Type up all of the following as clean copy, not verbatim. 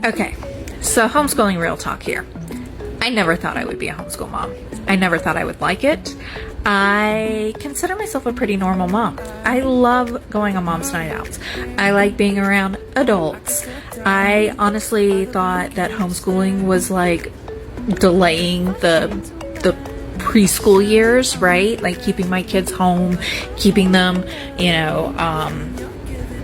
Okay, so homeschooling real talk here. I never thought I would be a homeschool mom. I never thought I would like it. I consider myself a pretty normal mom. I love going on mom's night outs. I like being around adults. I honestly thought that homeschooling was like delaying the preschool years, right? Like keeping my kids home, keeping them,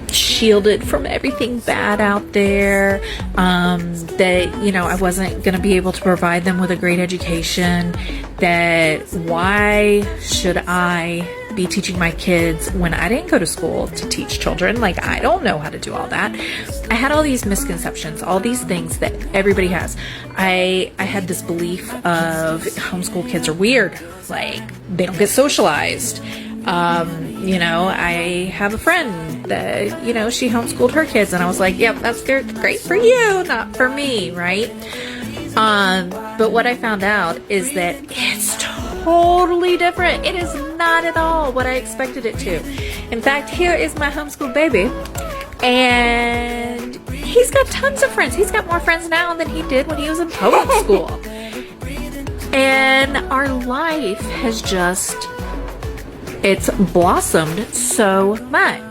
shielded from everything bad out there, that I wasn't going to be able to provide them with a great education, that why should I be teaching my kids when I didn't go to school to teach children? Like, I don't know how to do all that. I had all these misconceptions, all these things that everybody has. I had this belief of homeschool kids are weird, like they don't get socialized. I have a friend that, she homeschooled her kids, and I was like, yep, that's great for you, not for me, right? But what I found out is that it's totally different. It is not at all what I expected it to. In fact, here is my homeschool baby, and he's got tons of friends. He's got more friends now than he did when he was in public school. And our life has it's blossomed so much.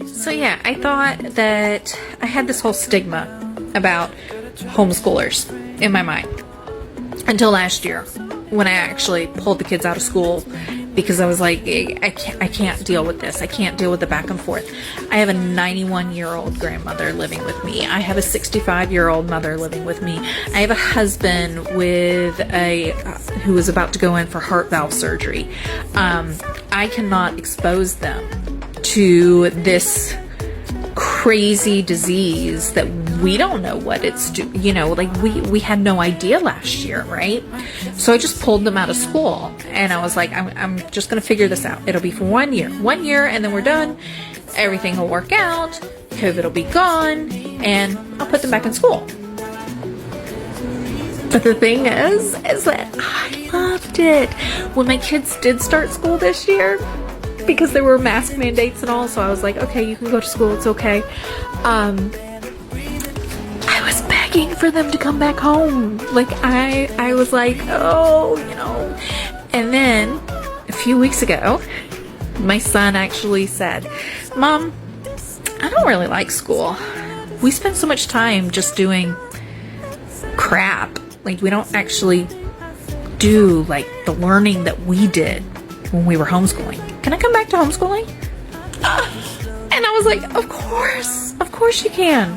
So yeah, I thought that I had this whole stigma about homeschoolers in my mind until last year when I actually pulled the kids out of school, because I was like, I can't deal with this. I can't deal with the back and forth. I have a 91-year-old grandmother living with me. I have a 65-year-old mother living with me. I have a husband who is about to go in for heart valve surgery. I cannot expose them to this crazy disease that we don't know what it's we had no idea last year, right? So I just pulled them out of school, and I was like, I'm just gonna figure this out. It'll be for 1 year, and then we're done. Everything will work out, COVID will be gone, and I'll put them back in school. But the thing is that I loved it. When my kids did start school this year, because there were mask mandates and all, so I was like, okay, you can go to school, it's okay. I was begging for them to come back home. Like, I was like, And then, a few weeks ago, my son actually said, Mom, I don't really like school. We spend so much time just doing crap. Like, we don't actually do, like, the learning that we did when we were homeschooling. Can I come back to homeschooling? And I was like, of course you can.